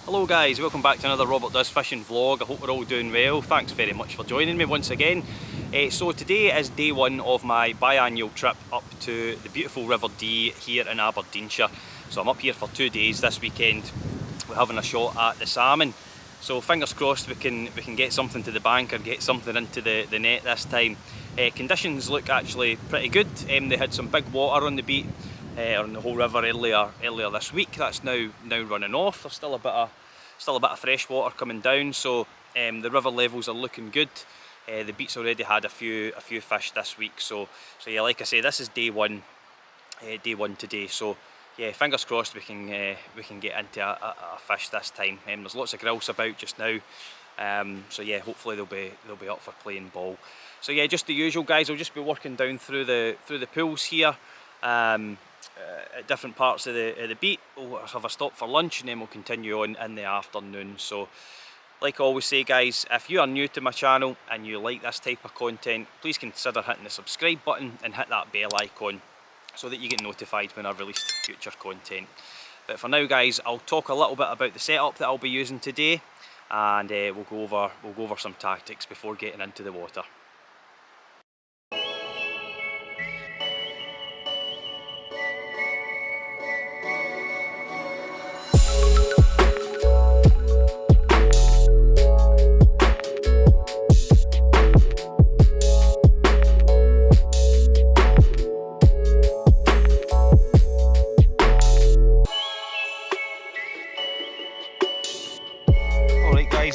Hello guys, welcome back to another Robert Does Fishing vlog. I hope we're all doing well. Thanks very much for joining me once again. So today is day one of my biannual trip up to the beautiful River Dee here in Aberdeenshire. So I'm up here for 2 days this weekend. We're having a shot at the salmon. So fingers crossed we can get something to the bank or get something into the net this time. Conditions look actually pretty good. They had some big water on the beat on the whole river earlier this week. That's now running off. There's still a bit of fresh water coming down, so the river levels are looking good. The beat's already had a few fish this week, so yeah, like I say, this is day one today. So yeah, fingers crossed we can get into a fish this time. There's lots of grills about just now, so yeah, hopefully they'll be up for playing ball. So yeah, just the usual, guys. I'll just be working down through the pools here. At different parts of the beat. We'll have a stop for lunch and then we'll continue on in the afternoon. So like I always say, guys, if you are new to my channel and you like this type of content, please consider hitting the subscribe button and hit that bell icon so that you get notified when I release future content. But for now, guys, I'll talk a little bit about the setup that I'll be using today, and we'll go over some tactics before getting into the water.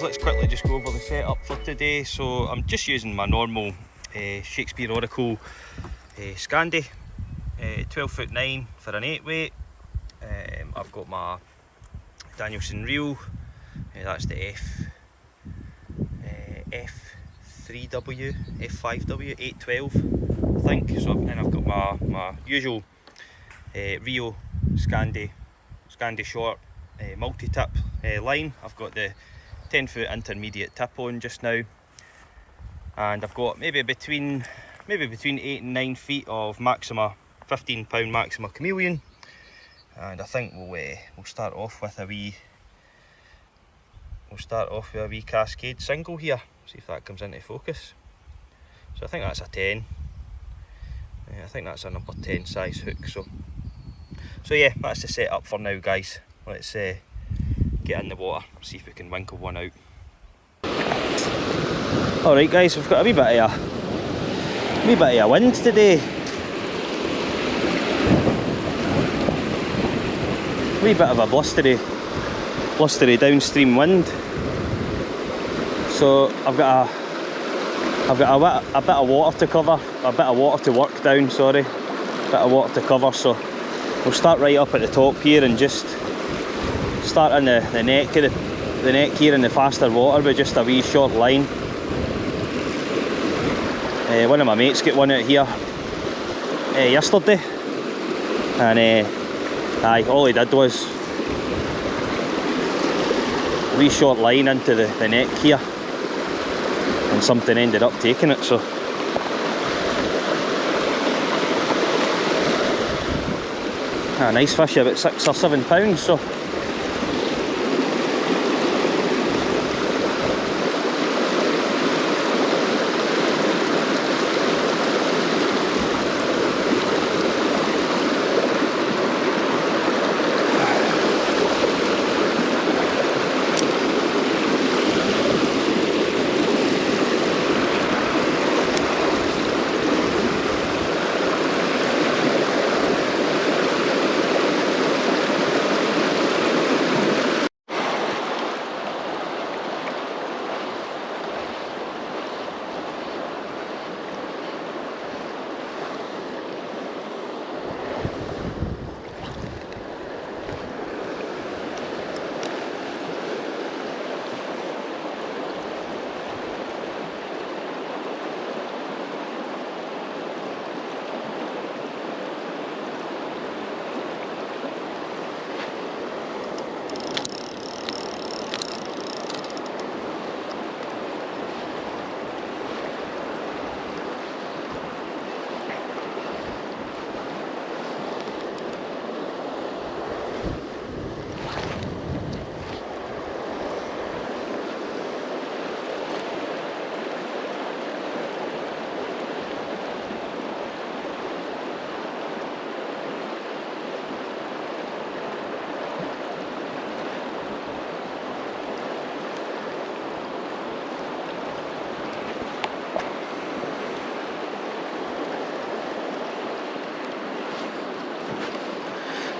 Let's quickly just go over the setup for today. So I'm just using my normal Shakespeare Oracle Scandi, 12'9" for an 8 weight. I've got my Danielson reel, that's the F3W, F5W, 812 I think. So then I've got my usual Rio Scandi short multi-tip line. I've got the 10-foot intermediate tip on just now, and I've got maybe between 8 and 9 feet of Maxima 15-pound Maxima Chameleon, and I think we'll start off with a wee Cascade single here. See if that comes into focus. So I think that's a 10. I think that's a number 10 size hook. So yeah, that's the setup for now, guys. Let's get in the water, see if we can winkle one out. Alright, guys, we've got a wee bit of a wind today. Wee bit of a blustery downstream wind. So I've got a bit of water to cover, a bit of water to work down, sorry. Bit of water to cover, so we'll start right up at the top here and just start in the neck here in the faster water with just a wee short line. One of my mates got one out here yesterday, and all he did was a wee short line into the neck here, and something ended up taking it. So a nice fish, about 6 or 7 pounds. So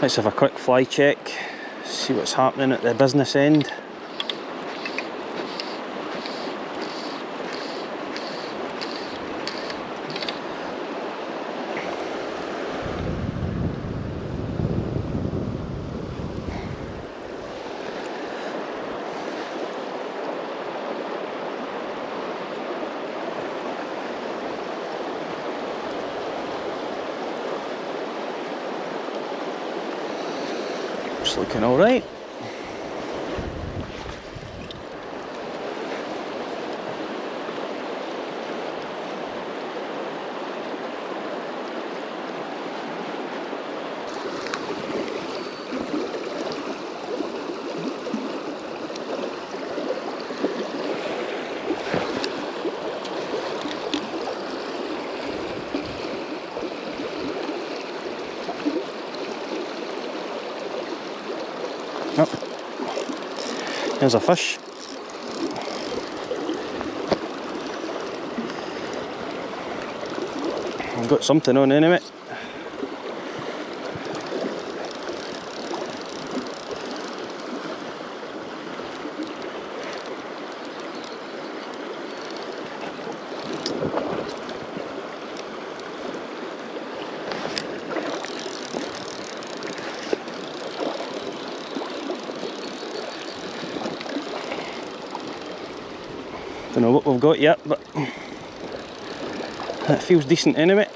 Let's have a quick fly check, see what's happening at the business end. It's looking all right. Oh, there's a fish. I've got something on anyway. Don't know what we've got yet, but that feels decent anyway.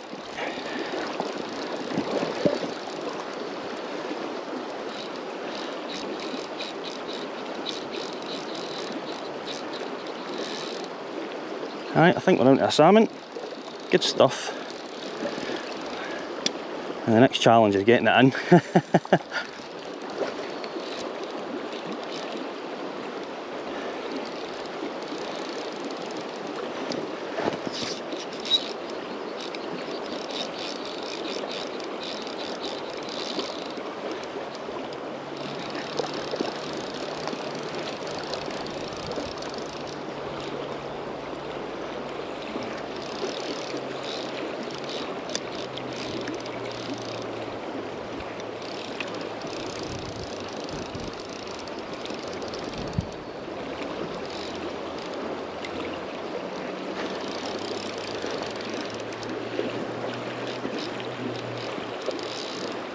Alright, I think we're on to a salmon. Good stuff. And the next challenge is getting it in.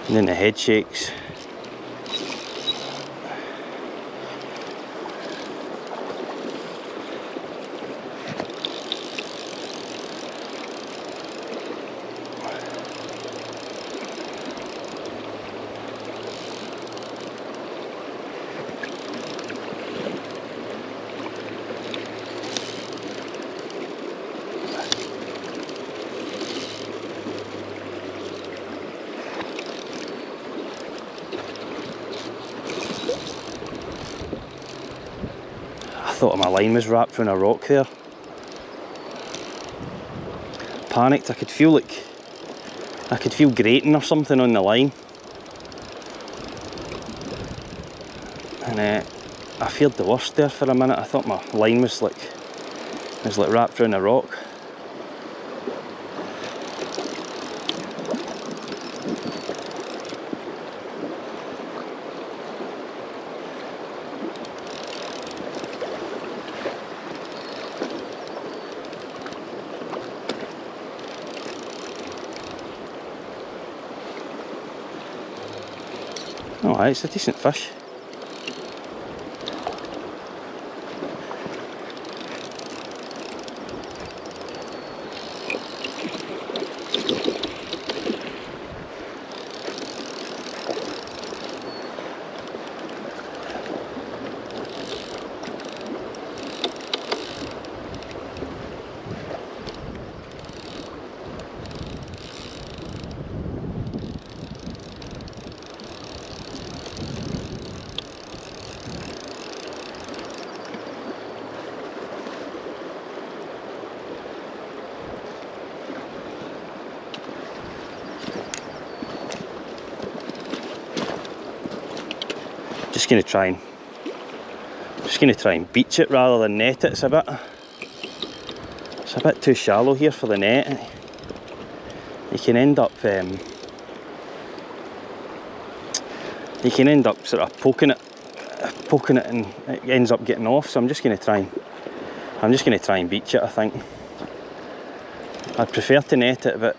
And then the head shakes. I thought my line was wrapped around a rock there. Panicked, I could feel grating or something on the line. And I feared the worst there for a minute. I thought my line was like wrapped around a rock. Alright, it's a decent fish. Just going to try and beach it rather than net it. It's a bit too shallow here for the net. You can end up you can end up sort of poking it and it ends up getting off. So I'm just going to try and beach it, I think. I'd prefer to net it, but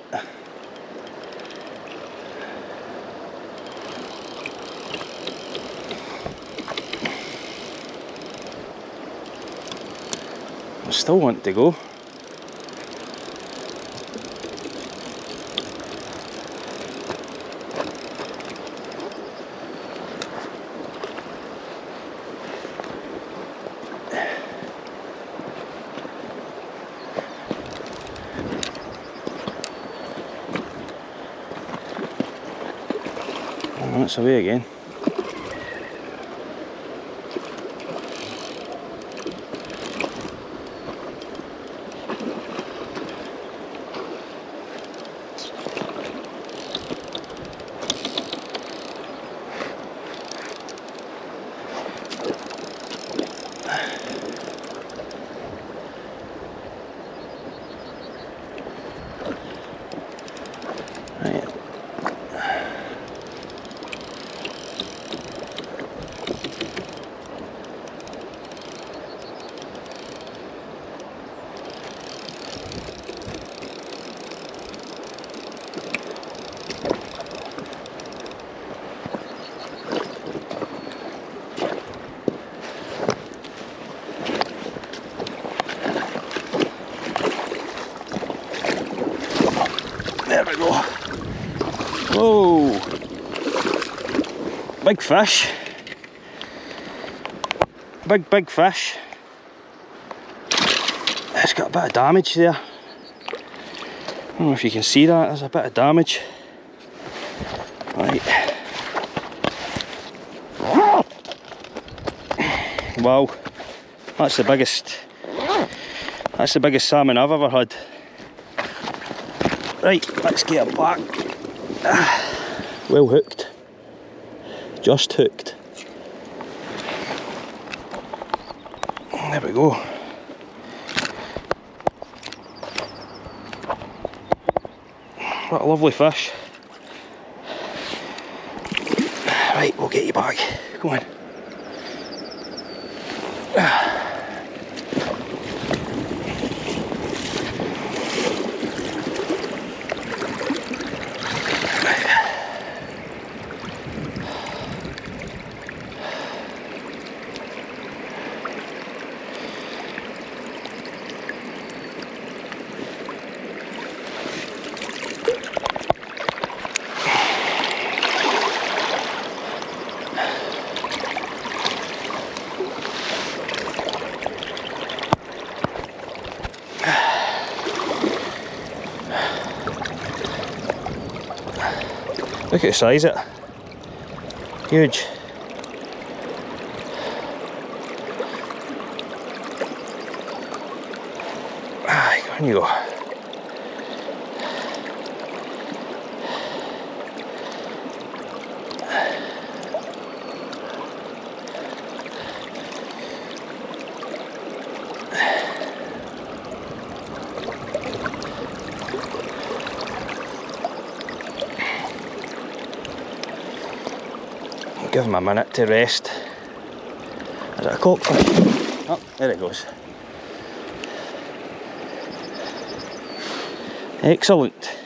I still want to go. Oh, it's away again. There we go. Whoa! Big fish. Big fish. It's got a bit of damage there. I don't know if you can see that, there's a bit of damage. Right. Wow. That's the biggest salmon I've ever had. Right, let's get it back. Well hooked. Just hooked. There we go. What a lovely fish. Right, we'll get you back. Come on. Look at the size of it. Huge. On you go. Give him a minute to rest. Is it a cockfish? Oh, there it goes. Excellent.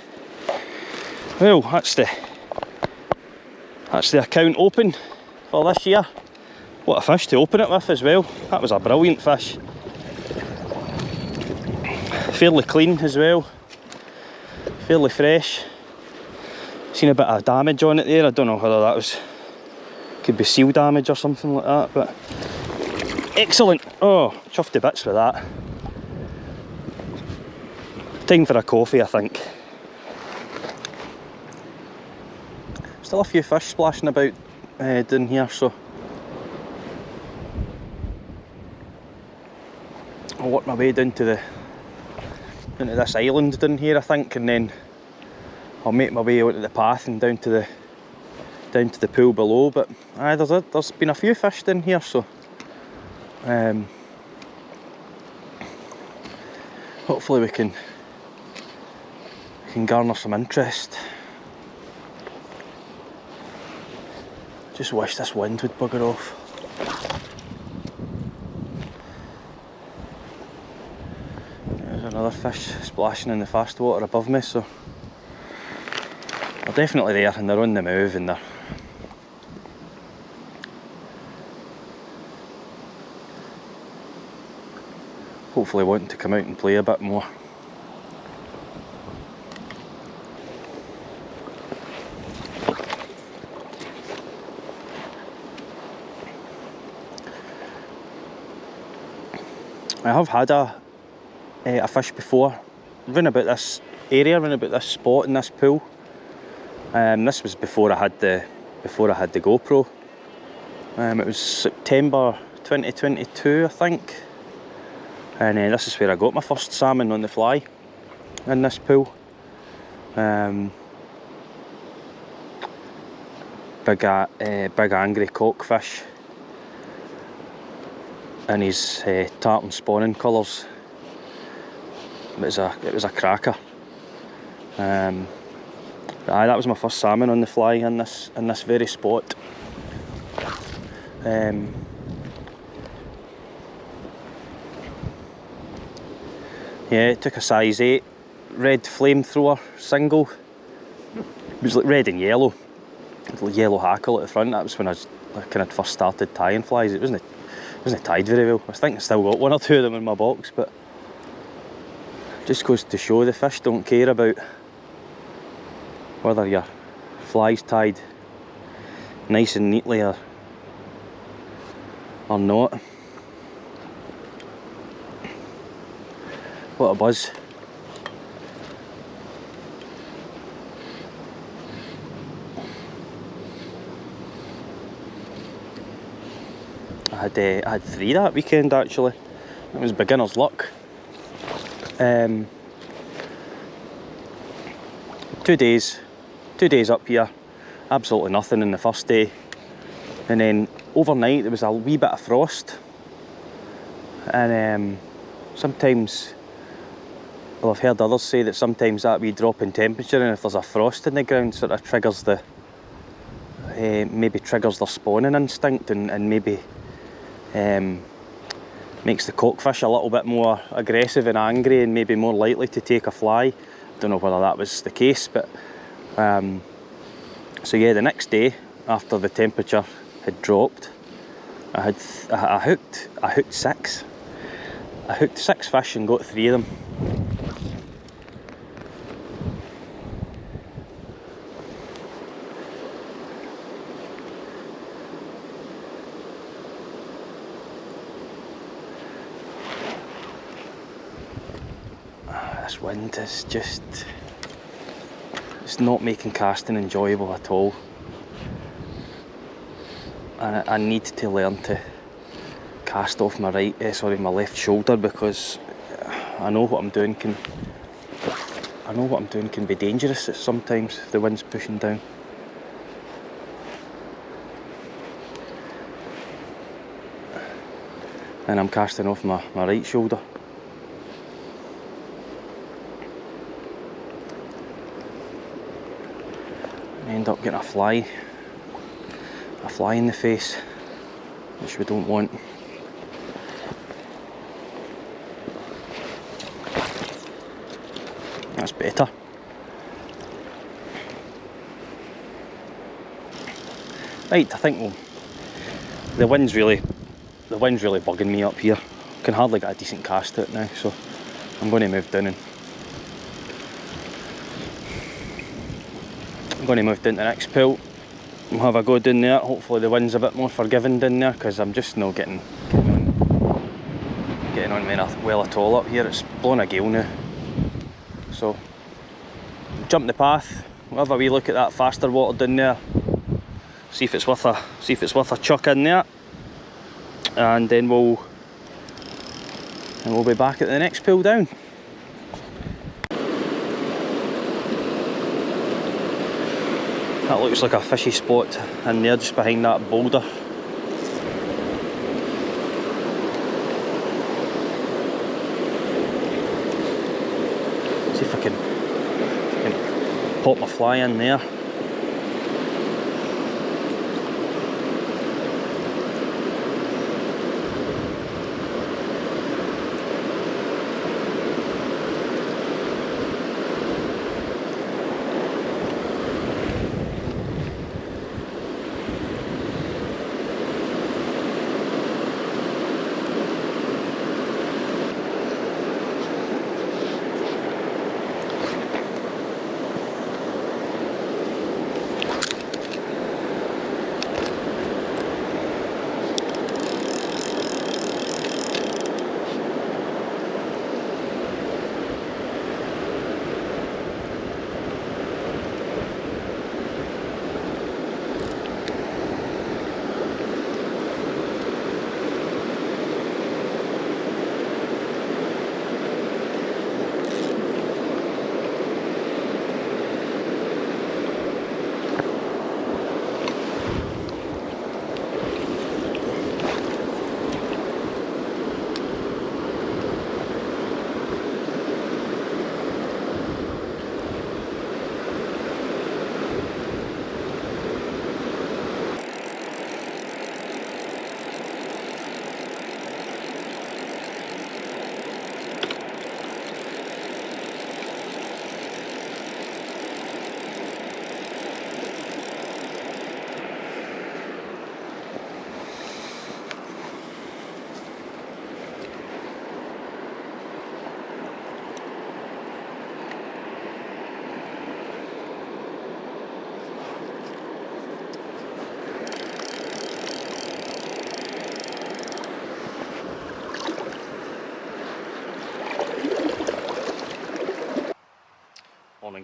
Well, that's the account open for this year. What a fish to open it with as well. That was a brilliant fish. Fairly clean as well. Fairly fresh. Seen a bit of damage on it there. I don't know whether that was, could be seal damage or something like that, but excellent. Oh, chuffed to bits with that. Time for a coffee, I think. Still a few fish splashing about down here, so I'll work my way down to this island down here, I think, and then I'll make my way onto the path and down to the pool below. But there's been a few fish down here, so hopefully we can garner some interest. Just wish this wind would bugger off. There's another fish splashing in the fast water above me, so they're definitely there and they're on the move and they're hopefully wanting to come out and play a bit more. I have had a fish before, round about this area, round about this spot in this pool. This was before I had the GoPro. It was September 2022, I think. And this is where I got my first salmon on the fly, in this pool. Big angry cockfish in his tartan spawning colours. It was a cracker. Aye, that was my first salmon on the fly in this very spot. Yeah, it took a size 8 red flamethrower single. It was like red and yellow, like yellow hackle at the front. That was when I kind of first started tying flies. It wasn't tied very well. I think I still got one or two of them in my box, but just goes to show the fish don't care about whether your fly's tied nice and neatly or not. What a buzz. I had 3 that weekend actually. It was beginner's luck. 2 days up here, absolutely nothing in the first day, and then overnight there was a wee bit of frost, and sometimes, well, I've heard others say that sometimes that wee drop in temperature, and if there's a frost in the ground, sort of triggers maybe triggers their spawning instinct, and maybe makes the cockfish a little bit more aggressive and angry and maybe more likely to take a fly. Don't know whether that was the case, but so yeah, the next day after the temperature had dropped, I hooked 6. I hooked 6 fish and got 3 of them. This wind is just, it's not making casting enjoyable at all, and I need to learn to cast off my my left shoulder, because I know what I'm doing can be dangerous sometimes if the wind's pushing down. And I'm casting off my right shoulder. End up getting a fly in the face, which we don't want. That's better. Right, I think the wind's really bugging me up here. I can hardly get a decent cast at it now, so I'm going to move down and I'm going to move down to the next pool. We'll have a go down there. Hopefully the wind's a bit more forgiving down there, because I'm just not getting on well at all up here. It's blowing a gale now. So jump the path. We'll have a wee look at that faster water down there. See if it's worth a chuck in there, and then we'll be back at the next pool down. That looks like a fishy spot in there, just behind that boulder. See if I can pop my fly in there.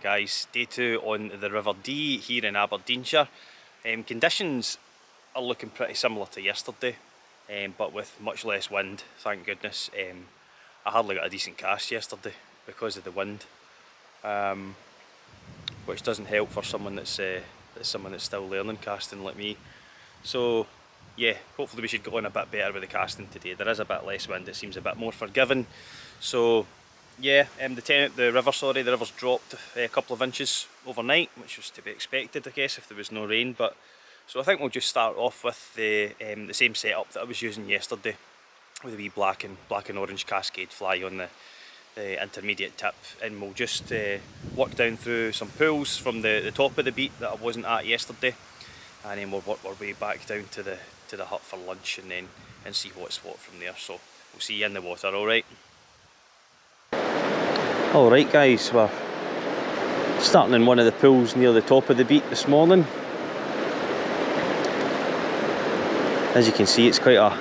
morning guys, day 2 on the River Dee here in Aberdeenshire. Conditions are looking pretty similar to yesterday, but with much less wind, thank goodness. I hardly got a decent cast yesterday because of the wind, which doesn't help for someone that's still learning casting like me. So yeah, hopefully we should go on a bit better with the casting today. There is a bit less wind, it seems a bit more forgiving. So yeah, the river's dropped a couple of inches overnight, which was to be expected, I guess, if there was no rain. But so I think we'll just start off with the same setup that I was using yesterday, with a wee black and orange cascade fly on the intermediate tip, and we'll just work down through some pools from the top of the beat that I wasn't at yesterday, and then we'll work our way back down to the hut for lunch, and see what's what from there. So we'll see you in the water, alright? Alright guys, we're starting in one of the pools near the top of the beat this morning. As you can see, it's quite a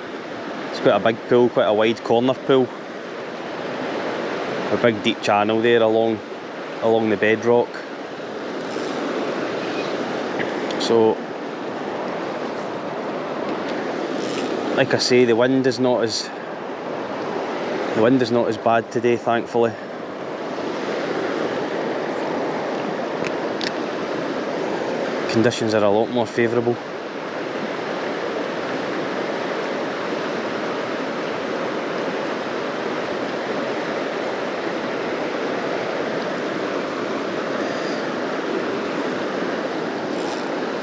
big pool, quite a wide corner pool. A big deep channel there along the bedrock. So like I say, the wind is not as bad today, thankfully. Conditions are a lot more favourable.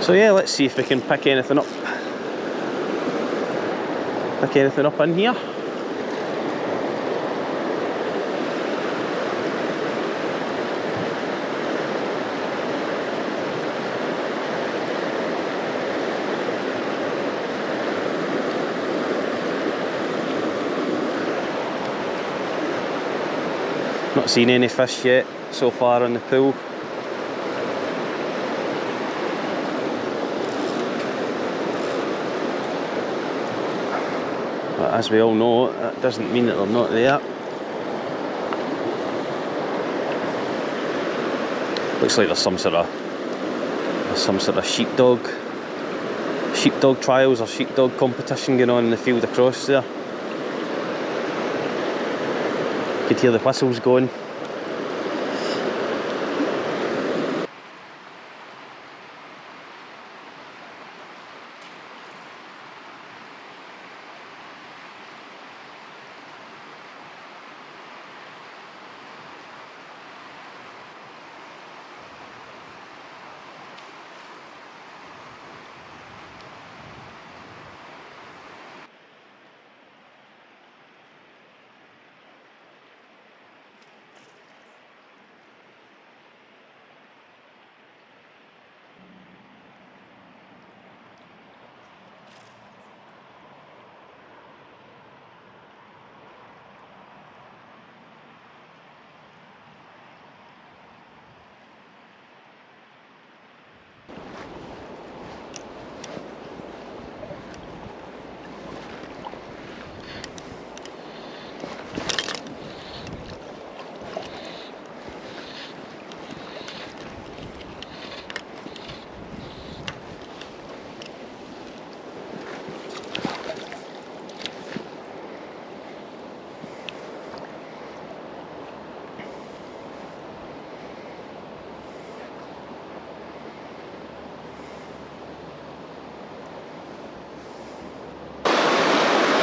So yeah, let's see if we can pick anything up in here. Not seen any fish yet so far in the pool. But as we all know, that doesn't mean that they're not there. Looks like there's some sort of sheepdog trials or sheepdog competition going on in the field across there. Could hear the whistles going.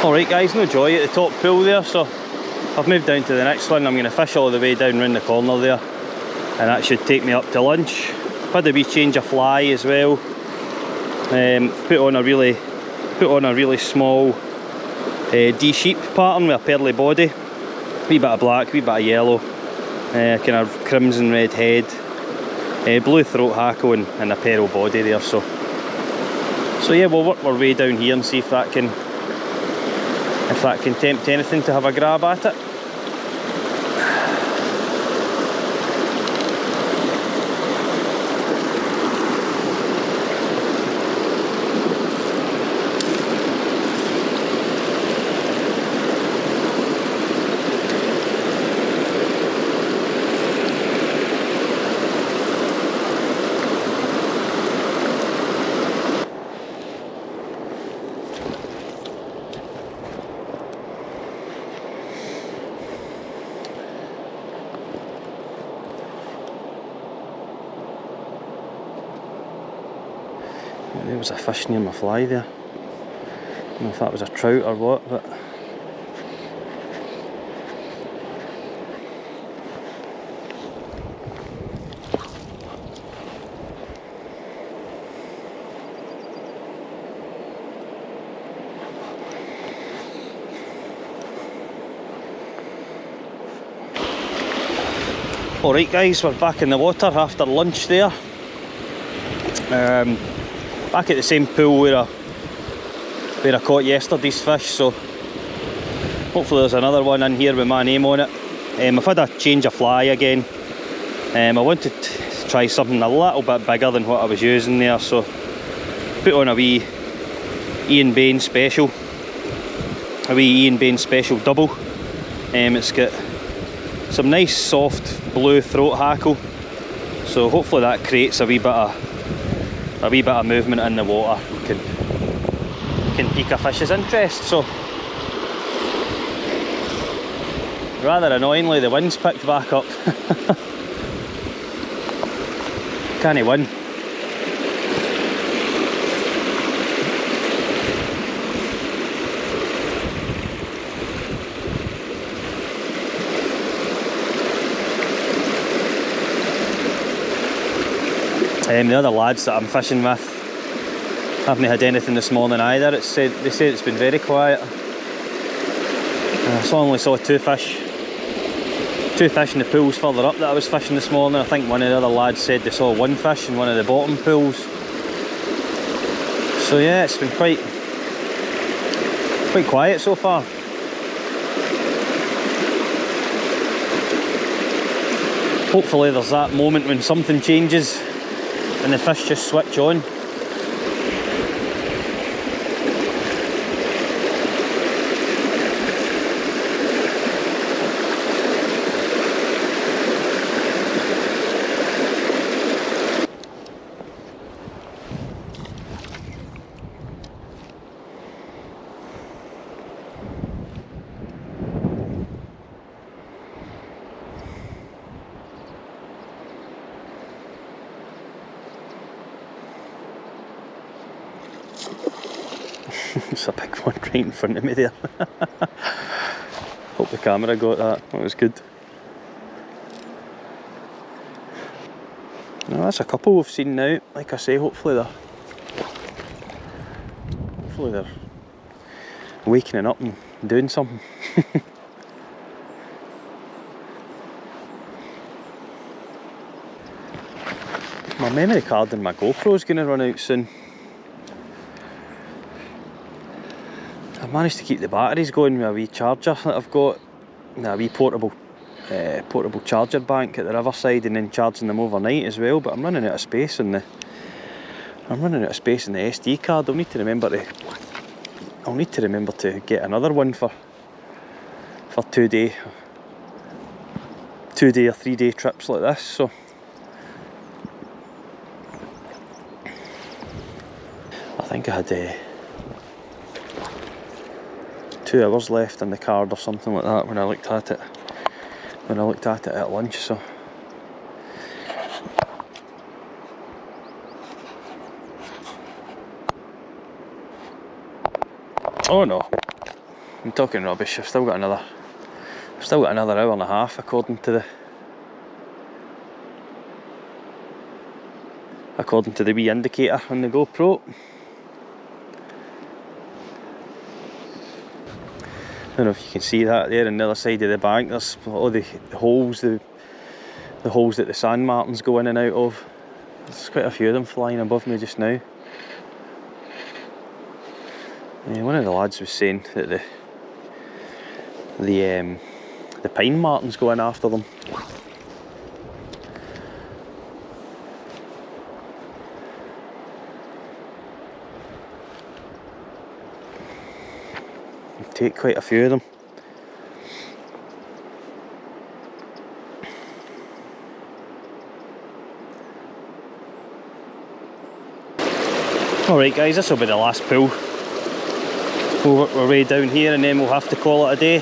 Alright guys, no joy at the top pool there, so I've moved down to the next one. I'm going to fish all the way down round the corner there, and that should take me up to lunch. Had a wee change of fly as well. Put on a really small D sheep pattern with a pearly body, wee bit of black, wee bit of yellow, kind of crimson red head, blue throat hackle and a pearl body there. So yeah, we'll work our way down here and see if that can tempt anything to have a grab at it. There was a fish near my fly there. I don't know if that was a trout or what, but alright guys, we're back in the water after lunch there. Back at the same pool where I caught yesterday's fish, so hopefully there's another one in here with my name on it. I've had a change of fly again. I wanted to try something a little bit bigger than what I was using there, so put on a wee Ian Bain special. A wee Ian Bain special double. It's got some nice soft blue throat hackle, so hopefully that creates a wee bit of movement in the water, can pique a fish's interest. So rather annoyingly the wind's picked back up. Can't win. The other lads that I'm fishing with haven't had anything this morning either. They said it's been very quiet. I only saw two fish in the pools further up that I was fishing this morning. I think one of the other lads said they saw one fish in one of the bottom pools. So yeah, it's been quite quiet so far. Hopefully there's that moment when something changes and the fish just switch on. It's a big one right in front of me there. Hope the camera got that. That was good. No, that's a couple we've seen now. Like I say, hopefully they're wakening up and doing something. My memory card and my GoPro is going to run out soon. I've managed to keep the batteries going with a wee charger that I've got, a wee portable charger bank at the riverside, and then charging them overnight as well. But I'm running out of space in the SD card. I'll need to remember to get another one for 2-day or 3-day trips like this. So I think I had 2 hours left in the card or something like that when I looked at it at lunch. So oh no, I'm talking rubbish. I've still got another hour and a half according to the wee indicator on the GoPro. I don't know if you can see that there on the other side of the bank. There's all the holes, the holes that the sand martins go in and out of. There's quite a few of them flying above me just now. Yeah, one of the lads was saying that the pine martins go in after them. Take quite a few of them. Alright guys, this will be the last pool. We'll work our way down here and then we'll have to call it a day.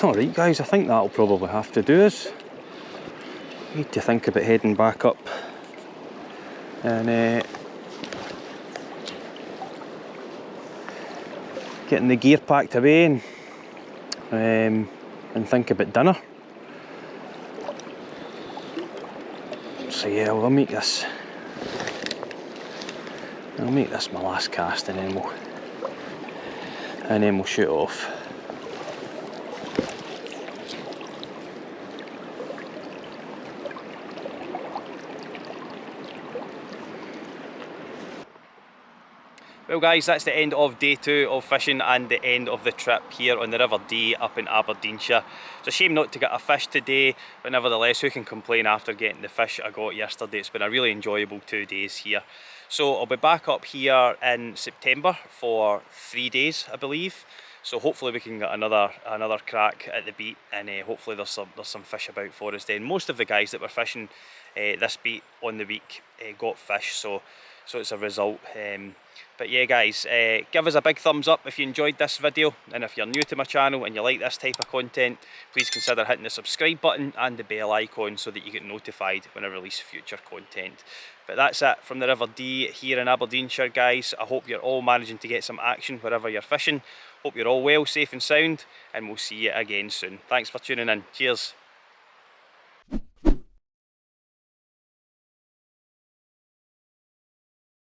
Alright guys, I think that'll probably have to do us. Need to think about heading back up and getting the gear packed away and think about dinner. So yeah, I'll make this my last cast, and then we'll shoot off. Well guys, that's the end of day 2 of fishing and the end of the trip here on the River Dee up in Aberdeenshire. It's a shame not to get a fish today, but nevertheless, who can complain after getting the fish I got yesterday? It's been a really enjoyable 2 days here. So I'll be back up here in September for 3 days, I believe. So hopefully we can get another crack at the beat, and hopefully there's some fish about for us then. Most of the guys that were fishing this beat on the week got fish, so it's a result. But yeah guys, give us a big thumbs up if you enjoyed this video, and if you're new to my channel and you like this type of content, please consider hitting the subscribe button and the bell icon so that you get notified when I release future content. But that's it from the River Dee here in Aberdeenshire guys. I hope you're all managing to get some action wherever you're fishing. Hope you're all well, safe and sound, and we'll see you again soon. Thanks for tuning in. Cheers.